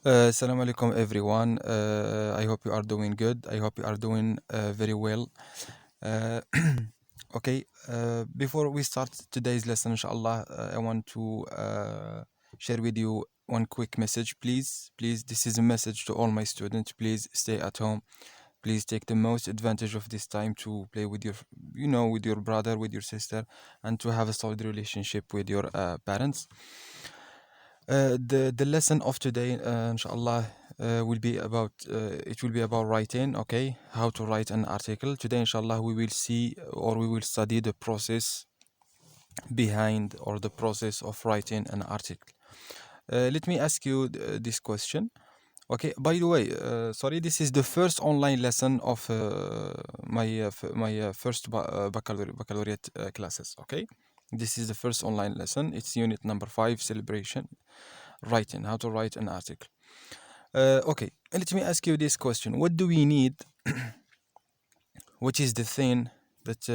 Assalamu alaikum everyone. I hope you are doing good. I hope you are doing very well. Uh, okay, before we start today's lesson, inshallah, I want to share with you one quick message. Please, this is a message to all my students. Please stay at home. Please take the most advantage of this time to play with with your brother, with your sister, and to have a solid relationship with your parents. The lesson of today, inshallah, will be about writing. Okay, how to write an article. Today, inshallah, we will see or we will study the process behind or the process of writing an article. Let me ask you this question. Okay, by the way, sorry, this is the first online lesson of my first baccalaureate classes. Okay, this is the first online lesson. It's unit number 5, celebration, writing, how to write an article. Okay, let me ask you this question. What do we need? What is the thing that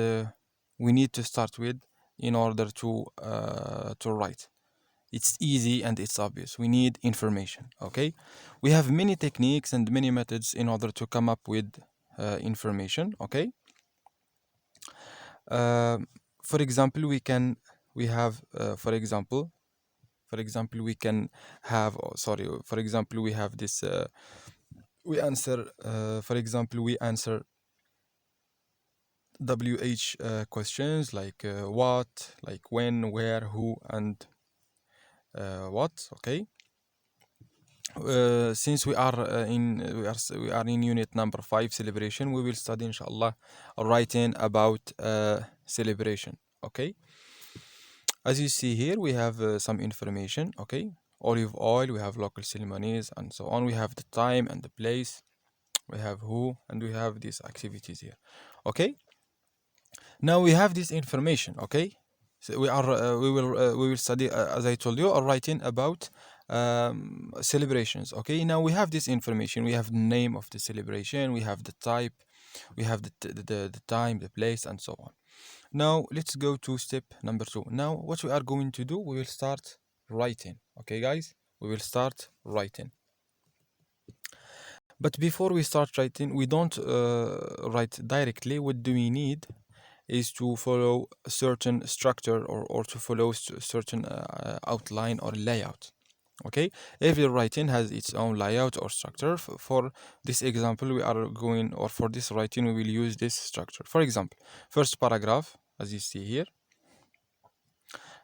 we need to start with in order to write? It's easy and it's obvious. We need information. Okay, we have many techniques and many methods in order to come up with information. Okay, for example, we have we can have for example we have this we answer we answer WH questions like what, like when, where, who, and what. Okay, since we are in unit number 5, celebration, we will study inshallah writing about celebration. Okay, as you see here, we have some information. Okay, olive oil, we have local ceremonies and so on. We have the time and the place, we have who, and we have these activities here. Okay, now we have this information. Okay, so we will study, as I told you, writing about celebrations. Okay, now we have this information. We have the name of the celebration, we have the type, we have the time, the place, and so on. Now let's go to step number 2. Now what we are going to do, we will start writing. Okay guys, we will start writing. But before we start writing, we don't write directly. What do we need is to follow a certain structure, or to follow certain outline or layout. Okay, every writing has its own layout or structure. For this example, we are going, or for this writing, we will use this structure. For example, first paragraph, as you see here,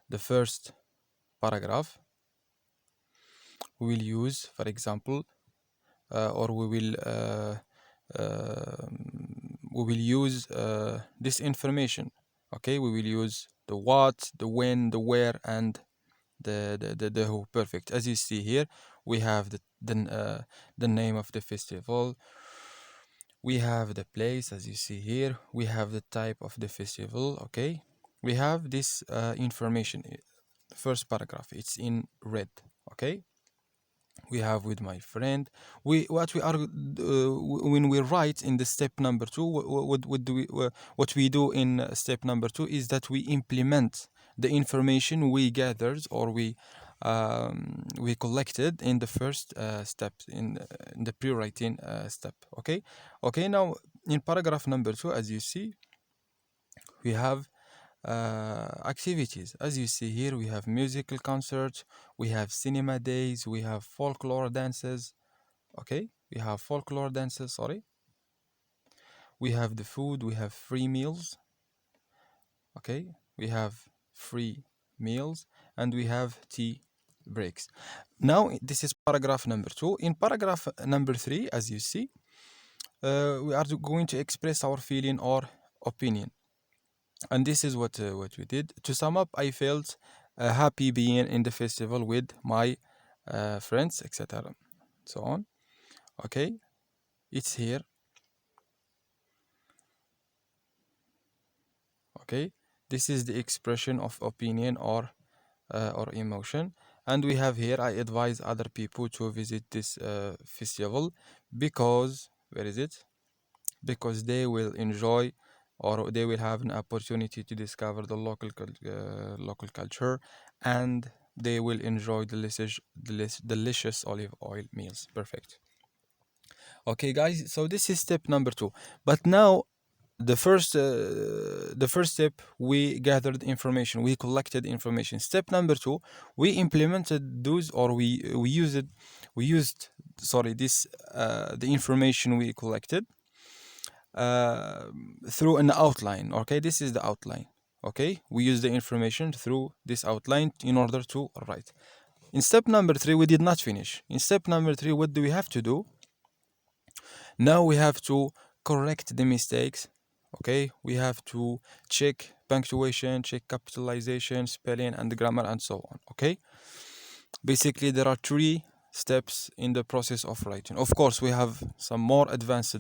the first paragraph we will use, for example, or we will use this information. Okay, we will use the what, the when, the where, and the who. Perfect. As you see here, we have the name of the festival, we have the place. As you see here, we have the type of the festival. Okay, we have this information. The first paragraph, it's in red. Okay, we have with my friend. What we are when we write in the step number 2, what we do in step number 2 is that we implement the information we gathered, or we collected in the first step, in the pre-writing step. Okay, now in paragraph number 2, as you see, we have activities. As you see here, we have musical concerts, we have cinema days, we have folklore dances. Okay, we have folklore dances, sorry. We have the food, we have free meals. Okay, we have free meals, and we have tea breaks. Now this is paragraph number 2. In paragraph number 3, as you see, we are going to express our feeling or opinion. And this is what we did. To sum up, I felt happy being in the festival with my friends, etc. So on. Okay, it's here. Okay, this is the expression of opinion or emotion. And we have here, I advise other people to visit this festival because, where is it? Because they will enjoy, or they will have an opportunity to discover the local culture and they will enjoy delicious olive oil meals. Perfect. Okay, guys, so this is step number 2. But now the first step, we gathered information, we collected information. Step number 2, we implemented those, or we used this the information we collected through an outline. Okay, this is the outline. Okay, we use the information through this outline in order to write. In step number 3, we did not finish. In step number 3, what do we have to do? Now we have to correct the mistakes. Okay, we have to check punctuation, check capitalization, spelling, and grammar, and so on. Okay, basically there are 3 steps in the process of writing. Of course, we have some more advanced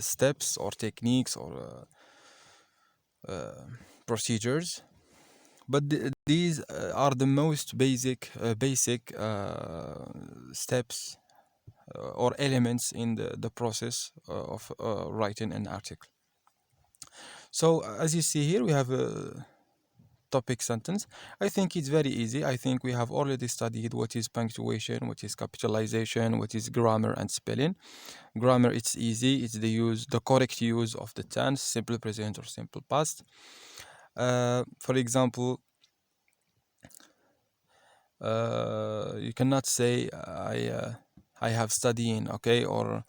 steps or techniques or procedures, but these are the most basic steps or elements in the process of writing an article. So as you see here, we have a topic sentence. I think it's very easy. I think we have already studied what is punctuation, what is capitalization, what is grammar and spelling. Grammar, it's easy. It's the correct use of the tense, simple present or simple past. For example, you cannot say I have studying, okay, or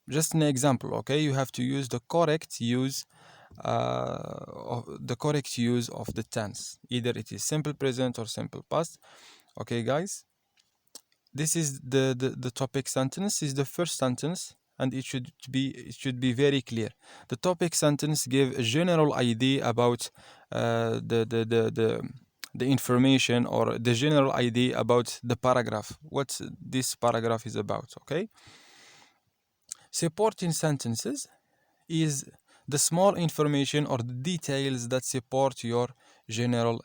just an example, okay. You have to use the correct use of the tense. Either it is simple present or simple past. Okay, guys, this is the topic sentence. Is the first sentence, and it should be very clear. The topic sentence gives a general idea about the information, or the general idea about the paragraph, what this paragraph is about. Okay, supporting sentences is the small information or the details that support your general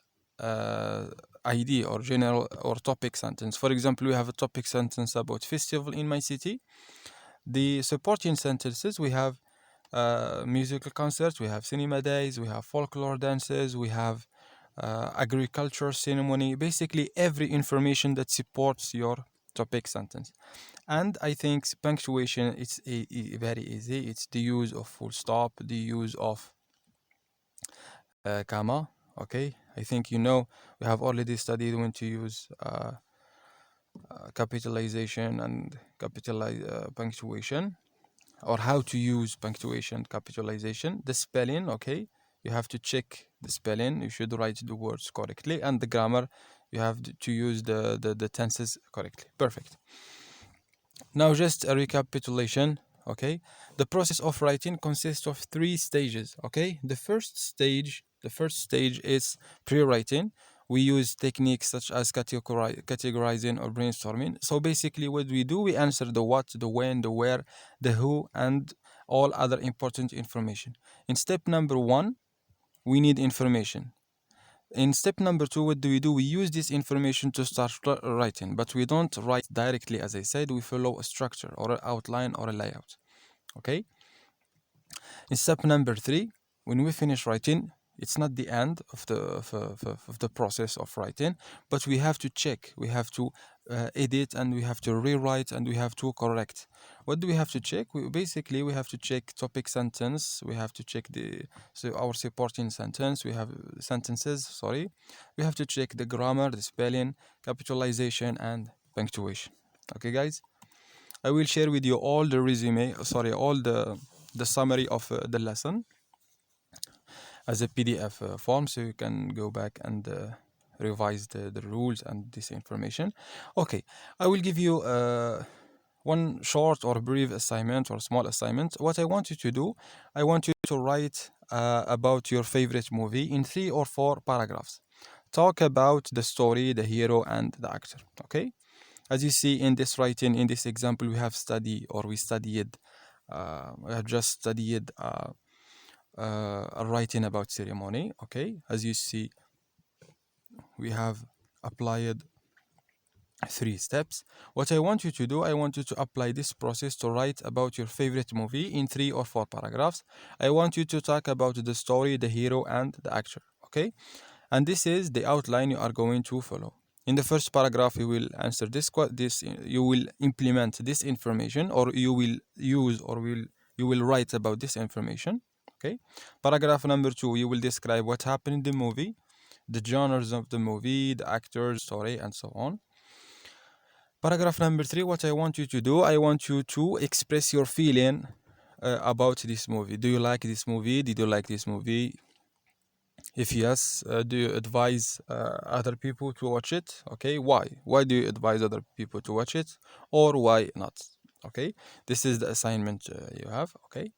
idea or general or topic sentence. For example, we have a topic sentence about festival in my city. The supporting sentences, we have musical concerts, we have cinema days, we have folklore dances, we have agriculture ceremony. Basically every information that supports your topic sentence. And I think punctuation, it's very easy. It's the use of full stop, the use of comma. Okay, I think we have already studied when to use capitalization and punctuation, or how to use punctuation, capitalization. The spelling, okay, you have to check the spelling. You should write the words correctly, and the grammar, you have to use the tenses correctly. Perfect. Now just a recapitulation. Okay, the process of writing consists of 3 stages. Okay, the first stage is pre-writing. We use techniques such as categorizing or brainstorming. So basically what we do, we answer the what, the when, the where, the who, and all other important information. In step number 1, we need information. In step number 2, what do? We use this information to start writing, but we don't write directly. As I said, we follow a structure or an outline or a layout. Okay. In step number 3, when we finish writing, it's not the end of the process of writing, but we have to check, we have to edit, and we have to rewrite, and we have to correct. What do we have to check? Basically we have to check topic sentence, we have to check our supporting sentence, we have sentences, sorry. We have to check the grammar, the spelling, capitalization, and punctuation. Okay, guys, I will share with you all the all the summary of the lesson as a PDF form, so you can go back and revise the rules and this information. Okay, I will give you one short or brief assignment or small assignment. What I want you to do, I want you to write about your favorite movie in 3 or 4 paragraphs. Talk about the story, the hero, and the actor. Okay, as you see in this writing, in this example, we have just studied writing about ceremony. Okay, as you see, we have applied 3 steps. What I want you to do, I want you to apply this process to write about your favorite movie in 3 or 4 paragraphs. I want you to talk about the story, the hero, and the actor. Okay, and this is the outline you are going to follow. In the first paragraph, you will answer you will implement this information, or you will use, or you will write about this information. Okay. Paragraph number 2, you will describe what happened in the movie, the genres of the movie, the actors, story, and so on. Paragraph number 3, what I want you to do, I want you to express your feeling about this movie. Do you like this movie? Did you like this movie? If yes, do you advise other people to watch it? Okay, why? Why do you advise other people to watch it, or why not? Okay, this is the assignment you have. Okay,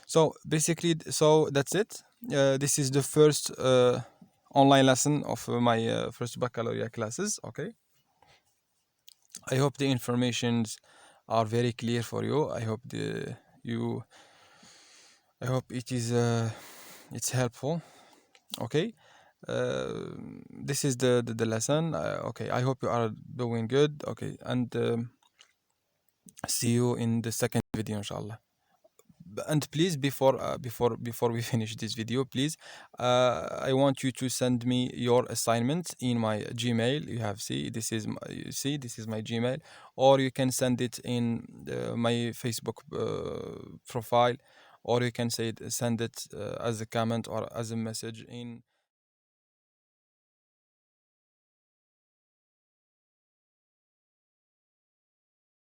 so basically, so that's it. This is the first online lesson of my first baccalaureate classes. Okay, I hope the informations are very clear for you. I hope I hope it is it's helpful. Okay, this is the lesson. Okay, I hope you are doing good. Okay, and see you in the second video, inshallah. And please, before we finish this video, please, I want you to send me your assignment in my Gmail. You have this is my Gmail, or you can send it in my Facebook profile, or you can send it as a comment or as a message in